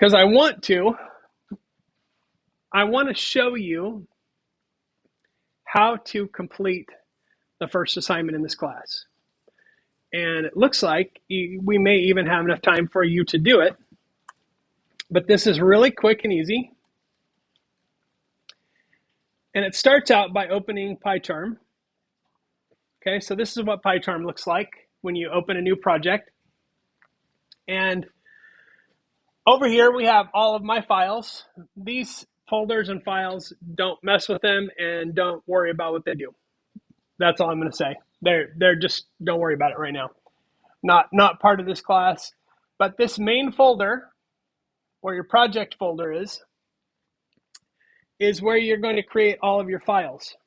because I want to show you how to complete the first assignment in this class. And it looks like we may even have enough time for you to do it. But this is really quick and easy. And it starts out by opening PyCharm. Okay, so this is what PyCharm looks like when you open a new project. And over here we have all of my files. These folders and files, don't mess with them and don't worry about what they do. That's all I'm going to say. They're just, don't worry about it right now. Not part of this class. But this main folder, where your project folder is where you're going to create all of your files.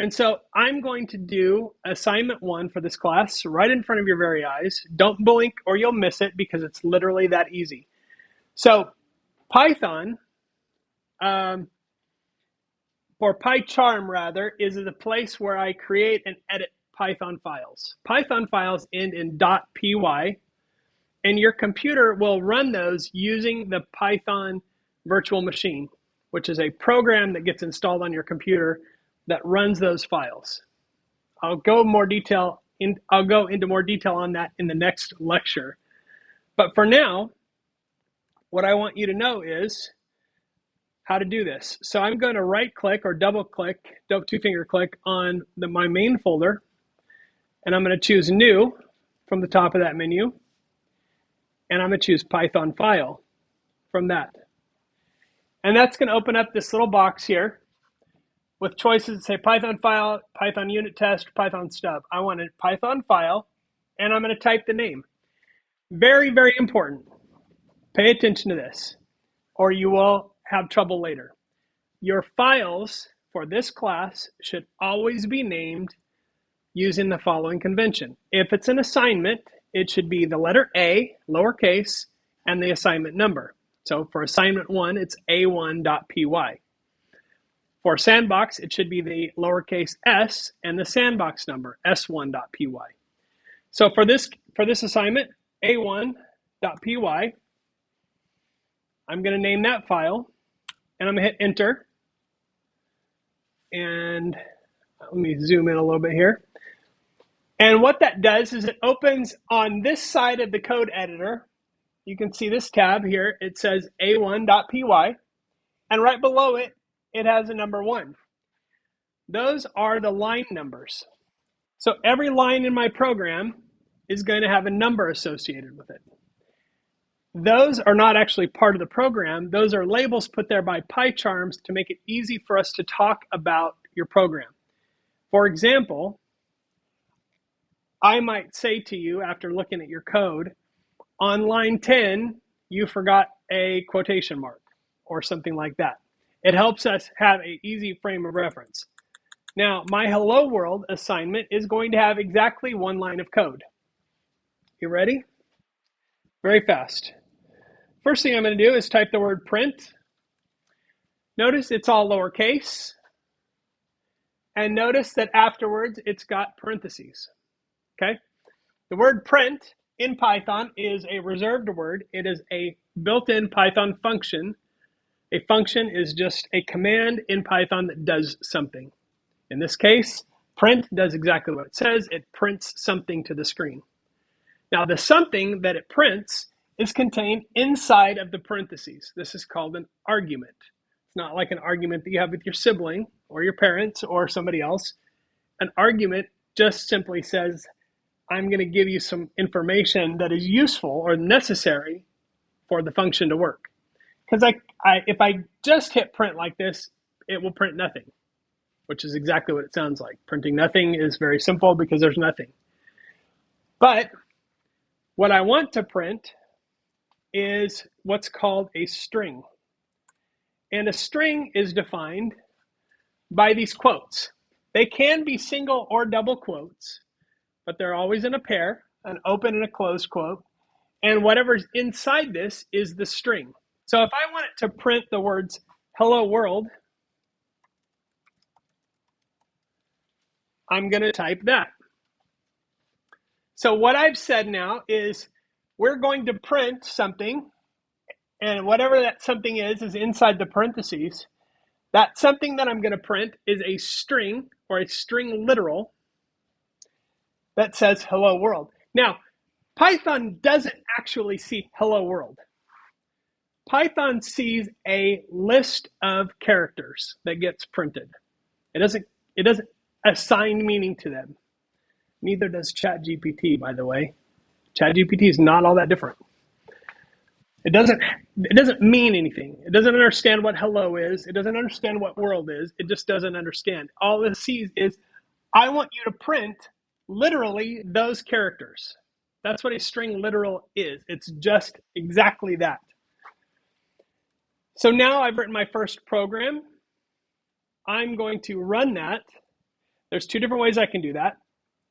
And so I'm going to do assignment 1 for this class right in front of your very eyes. Don't blink or you'll miss it because it's literally that easy. So Python, or PyCharm rather, is the place where I create and edit Python files. Python files end in .py, and your computer will run those using the Python virtual machine, which is a program that gets installed on your computer that runs those files. I'll go into more detail on that in the next lecture. But for now, what I want you to know is how to do this. So I'm going to right click or double click, two-finger click on my main folder, and I'm going to choose New from the top of that menu, and I'm going to choose Python file from that. And that's going to open up this little box here with choices that say Python file, Python unit test, Python stub. I want a Python file, and I'm going to type the name. Very, very important. Pay attention to this, or you will have trouble later. Your files for this class should always be named using the following convention. If it's an assignment, it should be the letter A, lowercase, and the assignment number. So for assignment 1, it's a1.py. For sandbox, it should be the lowercase s and the sandbox number, s1.py. So for this assignment, a1.py, I'm going to name that file, and I'm going to hit enter. And let me zoom in a little bit here. And what that does is it opens on this side of the code editor. You can see this tab here. It says a1.py, and right below it, it has a number 1. Those are the line numbers. So every line in my program is going to have a number associated with it. Those are not actually part of the program. Those are labels put there by PyCharms to make it easy for us to talk about your program. For example, I might say to you after looking at your code, on line 10, you forgot a quotation mark or something like that. It helps us have an easy frame of reference. Now, my Hello World assignment is going to have exactly 1 line of code. You ready? Very fast. First thing I'm going to do is type the word print. Notice it's all lowercase. And notice that afterwards it's got parentheses. Okay? The word print in Python is a reserved word. It is a built-in Python function. A function is just a command in Python that does something. In this case, print does exactly what it says. It prints something to the screen. Now, the something that it prints is contained inside of the parentheses. This is called an argument. It's not like an argument that you have with your sibling or your parents or somebody else. An argument just simply says, I'm going to give you some information that is useful or necessary for the function to work. Because if I just hit print like this, it will print nothing, which is exactly what it sounds like. Printing nothing is very simple because there's nothing. But what I want to print is what's called a string. And a string is defined by these quotes. They can be single or double quotes, but they're always in a pair, an open and a closed quote. And whatever's inside this is the string. So if I want it to print the words hello world, I'm going to type that. So what I've said now is we're going to print something And whatever that something is inside the parentheses. That something that I'm going to print is a string or a string literal that says hello world. Now, Python doesn't actually see hello world. Python sees a list of characters that gets printed. It doesn't assign meaning to them. Neither does ChatGPT, by the way. ChatGPT is not all that different. It doesn't mean anything. It doesn't understand what hello is. It doesn't understand what world is. It just doesn't understand. All it sees is, I want you to print literally those characters. That's what a string literal is. It's just exactly that. So now I've written my first program. I'm going to run that. There's two different ways I can do that.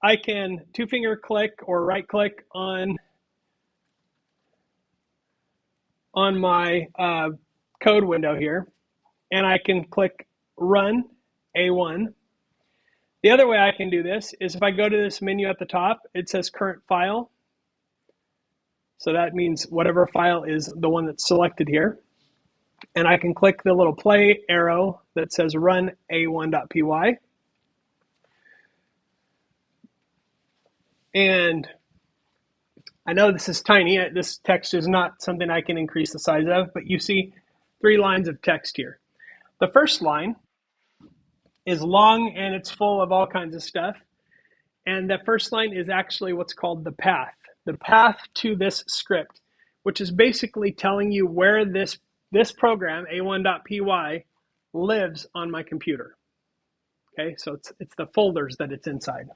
I can two-finger click or right-click on my code window here, and I can click Run A1. The other way I can do this is if I go to this menu at the top, it says Current File. So that means whatever file is the one that's selected here. And I can click the little play arrow that says Run A1.py. And I know this is tiny. This text is not something I can increase the size of, but you see 3 lines of text here. The first line is long and it's full of all kinds of stuff. And the first line is actually what's called the path to this script, which is basically telling you where this program, a1.py, lives on my computer. Okay, so it's the folders that it's inside.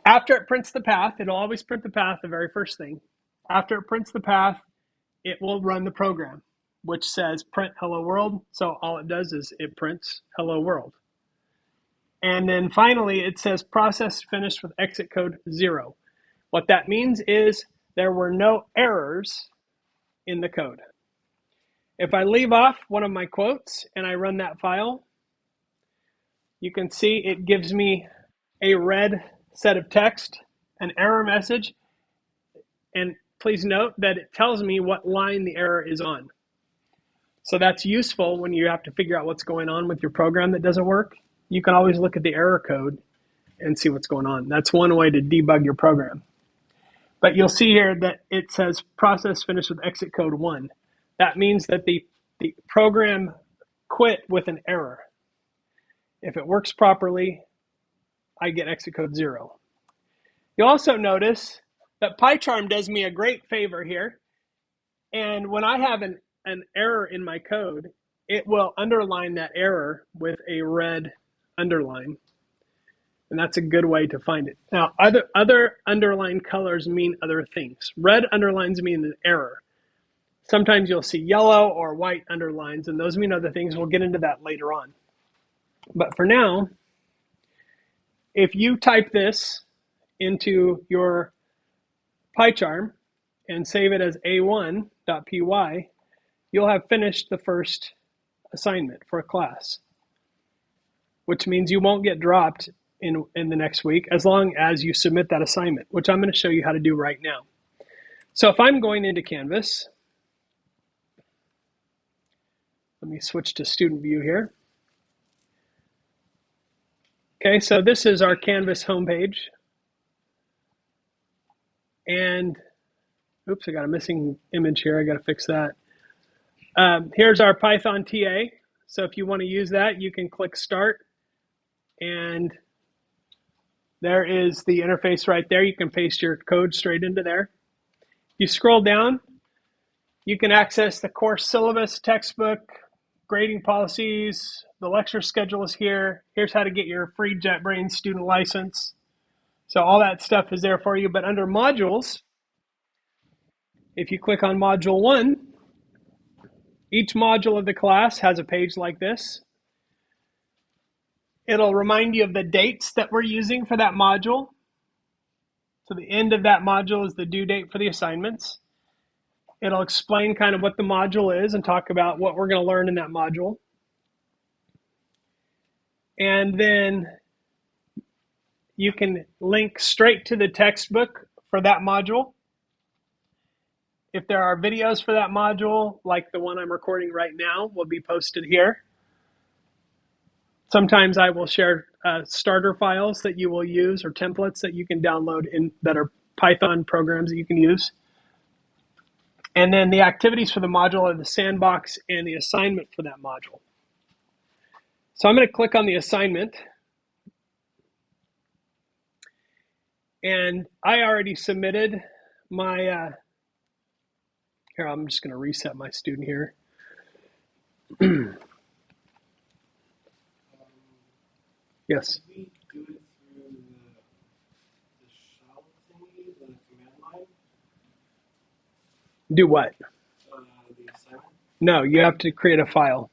After it prints the path, it'll always print the path, the very first thing. After it prints the path, it will run the program, which says print hello world. So all it does is it prints hello world. And then finally, it says process finished with exit code 0. What that means is there were no errors in the code. If I leave off one of my quotes and I run that file, you can see it gives me a red set of text, an error message, and please note that it tells me what line the error is on. So that's useful when you have to figure out what's going on with your program that doesn't work. You can always look at the error code and see what's going on. That's one way to debug your program. But you'll see here that it says process finished with exit code 1. That means that the program quit with an error. If it works properly, I get exit code 0. You'll also notice that PyCharm does me a great favor here. And when I have an error in my code, it will underline that error with a red underline. And that's a good way to find it. Now, other underlined colors mean other things. Red underlines mean an error. Sometimes you'll see yellow or white underlines, and those mean other things. We'll get into that later on. But for now, if you type this into your PyCharm and save it as a1.py, you'll have finished the first assignment for a class, which means you won't get dropped in the next week as long as you submit that assignment, which I'm going to show you how to do right now. So if I'm going into Canvas, let me switch to student view here. Okay, so this is our Canvas homepage. And, oops, I got a missing image here. I got to fix that. Here's our Python TA. So if you want to use that, you can click Start. And there is the interface right there. You can paste your code straight into there. If you scroll down, you can access the course syllabus, textbook, grading policies. The lecture schedule is here. Here's how to get your free JetBrains student license. So all that stuff is there for you. But under modules, if you click on module 1, each module of the class has a page like this. It'll remind you of the dates that we're using for that module. So the end of that module is the due date for the assignments. It'll explain kind of what the module is and talk about what we're going to learn in that module. And then you can link straight to the textbook for that module. If there are videos for that module, like the one I'm recording right now, will be posted here. Sometimes I will share starter files that you will use or templates that you can download that are Python programs that you can use. And then the activities for the module are the sandbox and the assignment for that module. So I'm going to click on the assignment. And I already submitted my, here, I'm just going to reset my student here. Yes. We do it through the shell thingy, the command line. Do what? The assignment. No, you have to create a file.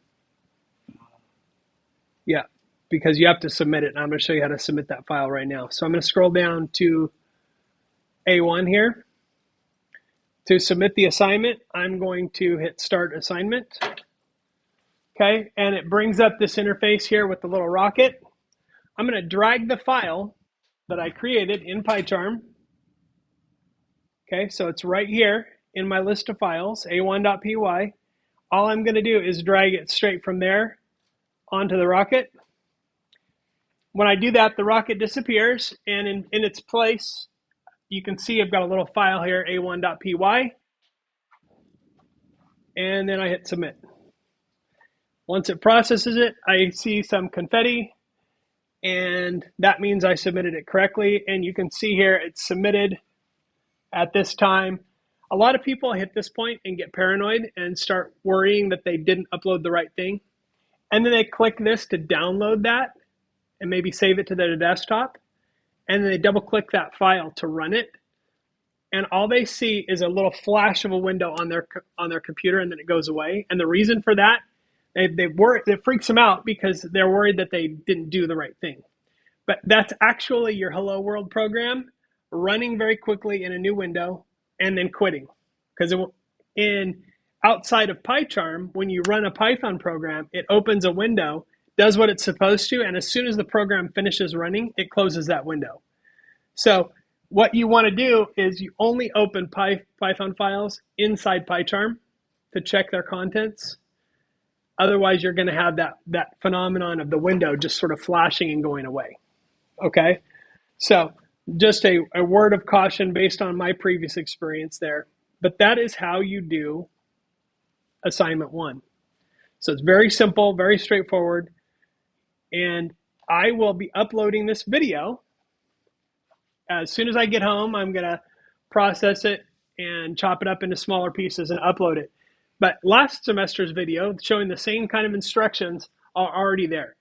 Yeah, because you have to submit it. And I'm going to show you how to submit that file right now. So I'm going to scroll down to A1 here. To submit the assignment, I'm going to hit Start Assignment. Okay, and it brings up this interface here with the little rocket. I'm going to drag the file that I created in PyCharm. Okay, so it's right here in my list of files, a1.py. All I'm going to do is drag it straight from there onto the rocket. When I do that, the rocket disappears, and in its place, you can see I've got a little file here, a1.py, and then I hit submit. Once it processes it, I see some confetti, and that means I submitted it correctly, and you can see here it's submitted at this time. A lot of people hit this point and get paranoid and start worrying that they didn't upload the right thing. And then they click this to download that and maybe save it to their desktop. And then they double click that file to run it. And all they see is a little flash of a window on their computer, and then it goes away. And the reason for that, it freaks them out because they're worried that they didn't do the right thing. But that's actually your Hello World program running very quickly in a new window and then quitting. Because outside of PyCharm, when you run a Python program, it opens a window, does what it's supposed to, and as soon as the program finishes running, it closes that window. So what you want to do is you only open Python files inside PyCharm to check their contents. Otherwise, you're going to have that phenomenon of the window just sort of flashing and going away. Okay, so just a word of caution based on my previous experience there. But that is how you do assignment 1. So it's very simple, very straightforward. And I will be uploading this video. As soon as I get home, I'm going to process it and chop it up into smaller pieces and upload it. But last semester's video showing the same kind of instructions are already there.